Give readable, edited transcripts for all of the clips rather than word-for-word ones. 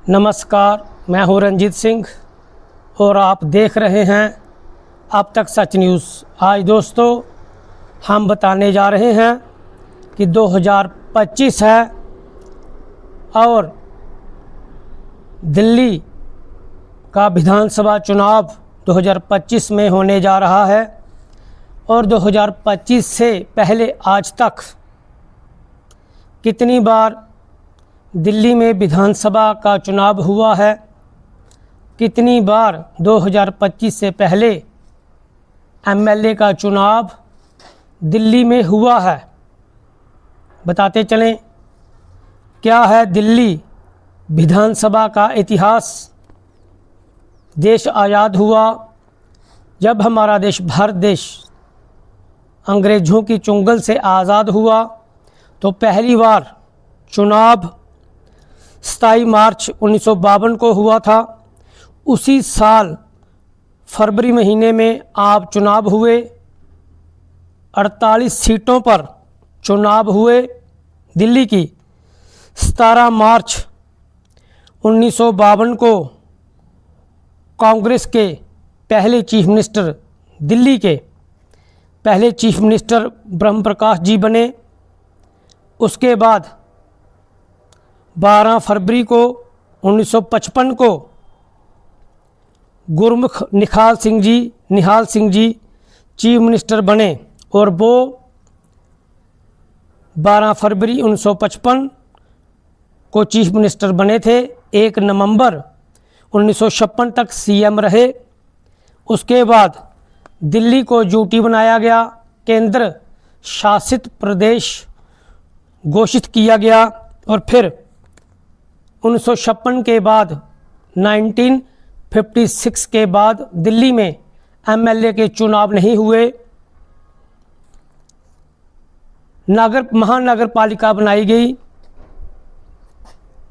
नमस्कार, मैं हूं रंजीत सिंह और आप देख रहे हैं अब तक सच न्यूज़। आज दोस्तों हम बताने जा रहे हैं कि 2025 है और दिल्ली का विधानसभा चुनाव 2025 में होने जा रहा है और 2025 से पहले आज तक कितनी बार दिल्ली में विधानसभा का चुनाव हुआ है, कितनी बार 2025 से पहले एमएलए का चुनाव दिल्ली में हुआ है, बताते चलें। क्या है दिल्ली विधानसभा का इतिहास। देश आज़ाद हुआ जब हमारा देश भारत देश अंग्रेज़ों की चुंगल से आज़ाद हुआ तो पहली बार चुनाव 27 मार्च 1952 को हुआ था। उसी साल फरवरी महीने में आप चुनाव हुए, 48 सीटों पर चुनाव हुए दिल्ली की। 17 मार्च 1952 को कांग्रेस के पहले चीफ मिनिस्टर, दिल्ली के पहले चीफ मिनिस्टर ब्रह्म प्रकाश जी बने। उसके बाद 12 फरवरी को 1955 को गुरमुख निहाल सिंह जी चीफ मिनिस्टर बने और वो 12 फरवरी 1955 को चीफ मिनिस्टर बने थे। 1 नवंबर 1956 तक सीएम रहे। उसके बाद दिल्ली को यूटी बनाया गया, केंद्र शासित प्रदेश घोषित किया गया और फिर 1956 के बाद 1956 के बाद दिल्ली में एमएलए के चुनाव नहीं हुए। महानगर पालिका बनाई गई।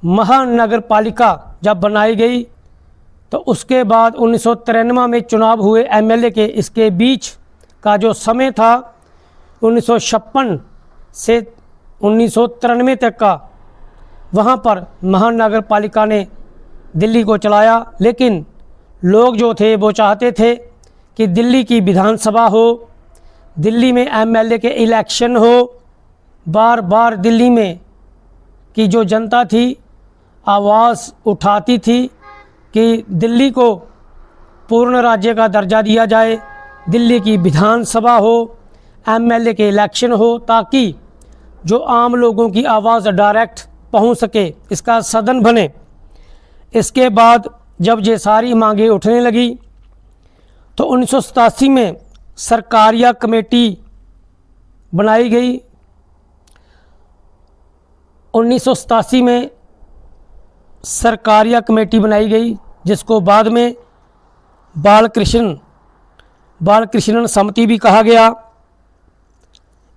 महानगर पालिका जब बनाई गई तो उसके बाद 1993 में चुनाव हुए एमएलए के। इसके बीच का जो समय था 1956 से 1993 तक का, वहाँ पर महानगर पालिका ने दिल्ली को चलाया। लेकिन लोग जो थे वो चाहते थे कि दिल्ली की विधानसभा हो, दिल्ली में एमएलए के इलेक्शन हो। बार बार दिल्ली में की जो जनता थी आवाज़ उठाती थी कि दिल्ली को पूर्ण राज्य का दर्जा दिया जाए, दिल्ली की विधानसभा हो, एमएलए के इलेक्शन हो, ताकि जो आम लोगों की आवाज़ डायरेक्ट पहुंच सके, इसका सदन बने। इसके बाद जब ये सारी मांगें उठने लगी तो 1987 में सरकारिया कमेटी बनाई गई। 1987 में सरकारिया कमेटी बनाई गई जिसको बाद में बाल कृष्णन समिति भी कहा गया।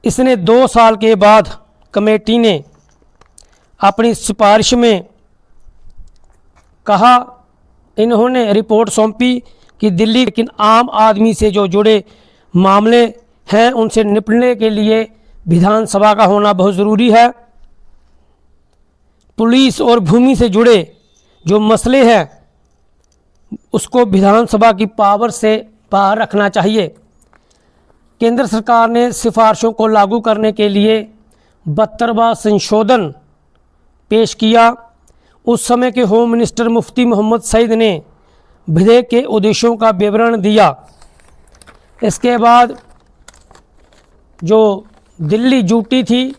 इसने 2 साल के बाद कमेटी ने अपनी सिफारिश में कहा, इन्होंने रिपोर्ट सौंपी कि दिल्ली लेकिन आम आदमी से जो जुड़े मामले हैं उनसे निपटने के लिए विधानसभा का होना बहुत ज़रूरी है। पुलिस और भूमि से जुड़े जो मसले हैं उसको विधानसभा की पावर से बाहर रखना चाहिए। केंद्र सरकार ने सिफारिशों को लागू करने के लिए 72वां संशोधन पेश किया। उस समय के होम मिनिस्टर मुफ्ती मोहम्मद सईद ने विधेयक के उद्देश्यों का विवरण दिया। इसके बाद जो दिल्ली यूटी थी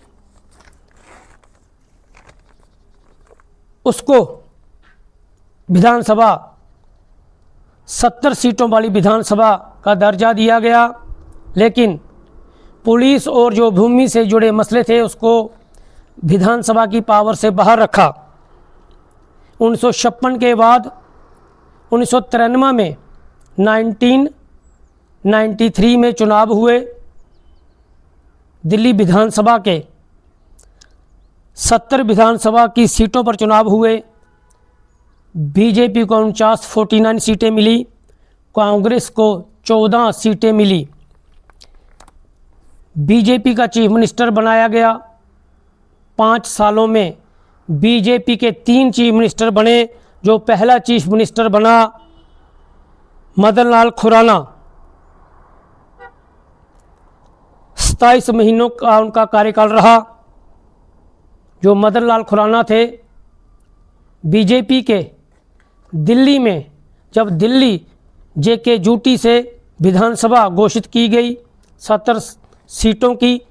उसको विधानसभा 70 सीटों वाली विधानसभा का दर्जा दिया गया। लेकिन पुलिस और जो भूमि से जुड़े मसले थे उसको विधानसभा की पावर से बाहर रखा। 1956 के बाद 1993 में 1993 में चुनाव हुए। दिल्ली विधानसभा के 70 विधानसभा की सीटों पर चुनाव हुए। बीजेपी को 49 सीटें मिली, कांग्रेस को 14 सीटें मिली। बीजेपी का चीफ मिनिस्टर बनाया गया। 5 सालों में बीजेपी के 3 चीफ मिनिस्टर बने, जो पहला चीफ मिनिस्टर बना मदन लाल खुराना, 27 महीनों का उनका कार्यकाल रहा। जो मदन लाल खुराना थे, बीजेपी के दिल्ली में जब दिल्ली जेके जूटी से विधानसभा घोषित की गई 70 सीटों की,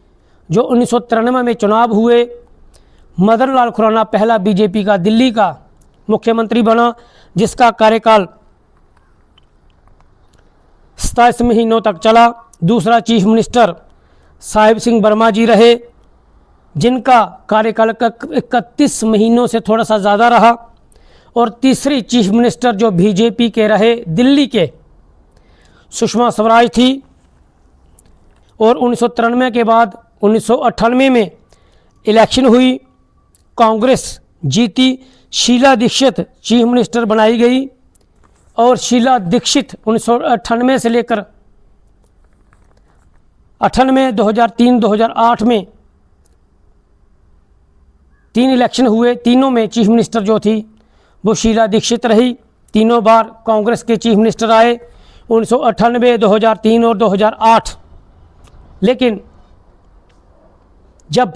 जो 1993 में चुनाव हुए, मदन लाल खुराना पहला बीजेपी का दिल्ली का मुख्यमंत्री बना, जिसका कार्यकाल 27 महीनों तक चला। दूसरा चीफ मिनिस्टर साहिब सिंह वर्मा जी रहे, जिनका कार्यकाल 31 महीनों से थोड़ा सा ज़्यादा रहा। और तीसरी चीफ मिनिस्टर जो बीजेपी के रहे दिल्ली के, सुषमा स्वराज थी। और 1993 के बाद 1998 में इलेक्शन हुई, कांग्रेस जीती, शीला दीक्षित चीफ मिनिस्टर बनाई गई। और शीला दीक्षित 1998 से लेकर 98, 2003, 2008 में 3 इलेक्शन हुए। तीनों में चीफ मिनिस्टर जो थी वो शीला दीक्षित रही। तीनों बार कांग्रेस के चीफ मिनिस्टर आए, 1998, 2003 और 2008। लेकिन जब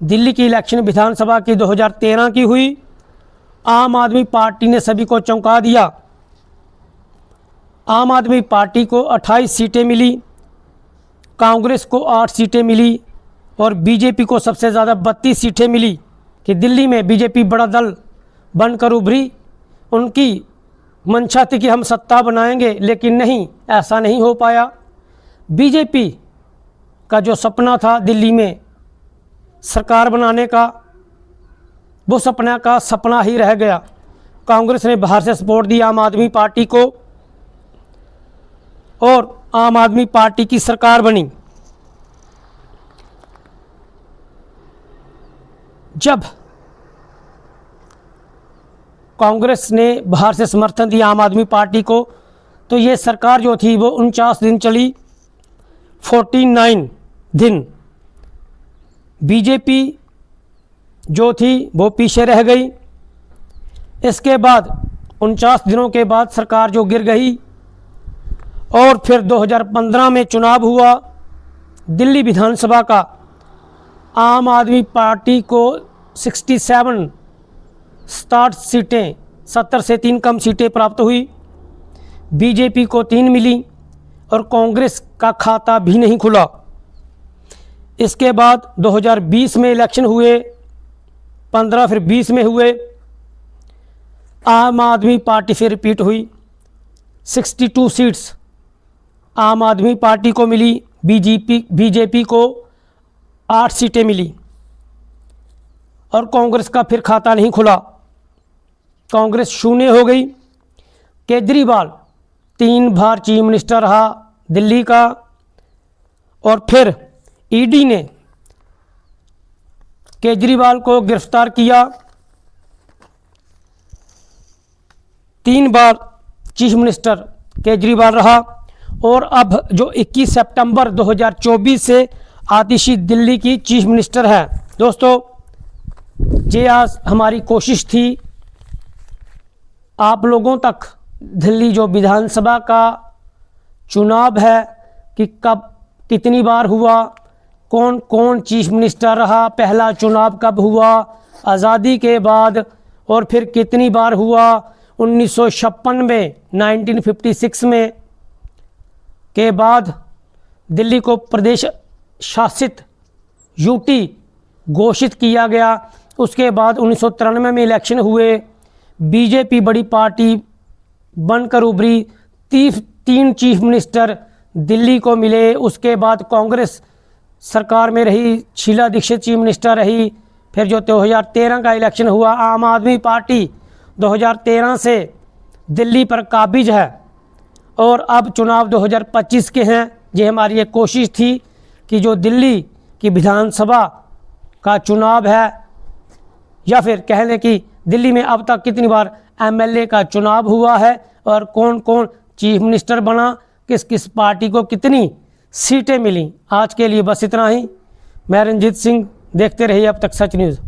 दिल्ली की इलेक्शन विधानसभा की 2013 की हुई, आम आदमी पार्टी ने सभी को चौंका दिया। आम आदमी पार्टी को 28 सीटें मिली, कांग्रेस को 8 सीटें मिली और बीजेपी को सबसे ज़्यादा 32 सीटें मिली। कि दिल्ली में बीजेपी बड़ा दल बनकर उभरी। उनकी मंशा थी कि हम सत्ता बनाएंगे, लेकिन नहीं, ऐसा नहीं हो पाया। बीजेपी का जो सपना था दिल्ली में सरकार बनाने का, वो सपना ही रह गया। कांग्रेस ने बाहर से सपोर्ट दी आम आदमी पार्टी को और आम आदमी पार्टी की सरकार बनी। जब कांग्रेस ने बाहर से समर्थन दिया आम आदमी पार्टी को, तो ये सरकार जो थी वो 49 दिन चली, 49 दिन। बीजेपी जो थी वो पीछे रह गई। इसके बाद 49 दिनों के बाद सरकार जो गिर गई और फिर 2015 में चुनाव हुआ दिल्ली विधानसभा का। आम आदमी पार्टी को 67 सीटें, 70 से 3 कम सीटें प्राप्त हुई। बीजेपी को 3 मिली और कांग्रेस का खाता भी नहीं खुला। इसके बाद 2020 में इलेक्शन हुए, 15 फिर 20 में हुए। आम आदमी पार्टी से रिपीट हुई, 62 सीट्स आम आदमी पार्टी को मिली, बीजेपी को 8 सीटें मिली और कांग्रेस का फिर खाता नहीं खुला। कांग्रेस शून्य हो गई। केजरीवाल 3 बार चीफ मिनिस्टर रहा दिल्ली का और फिर ईडी ने केजरीवाल को गिरफ्तार किया। 3 बार चीफ मिनिस्टर केजरीवाल रहा और अब जो 21 सितंबर 2024 से आतिशी दिल्ली की चीफ मिनिस्टर है। दोस्तों, ये आज हमारी कोशिश थी आप लोगों तक दिल्ली जो विधानसभा का चुनाव है कि कब कितनी बार हुआ, कौन कौन चीफ मिनिस्टर रहा, पहला चुनाव कब हुआ आज़ादी के बाद और फिर कितनी बार हुआ 1956 में, 1956 में के बाद दिल्ली को प्रदेश शासित यूटी घोषित किया गया। उसके बाद 1993 में इलेक्शन हुए, बीजेपी बड़ी पार्टी बनकर उभरी, 3 चीफ मिनिस्टर दिल्ली को मिले। उसके बाद कांग्रेस सरकार में रही, शीला दीक्षित चीफ मिनिस्टर रही। फिर जो 2013 का इलेक्शन हुआ, आम आदमी पार्टी 2013 से दिल्ली पर काबिज है और अब चुनाव 2025 के हैं। ये हमारी एक कोशिश थी कि जो दिल्ली की विधानसभा का चुनाव है या फिर कह लें कि दिल्ली में अब तक कितनी बार एमएलए का चुनाव हुआ है और कौन कौन चीफ मिनिस्टर बना, किस किस पार्टी को कितनी सीटें मिली। आज के लिए बस इतना ही। मैं रंजीत सिंह, देखते रहिए अब तक सच न्यूज़।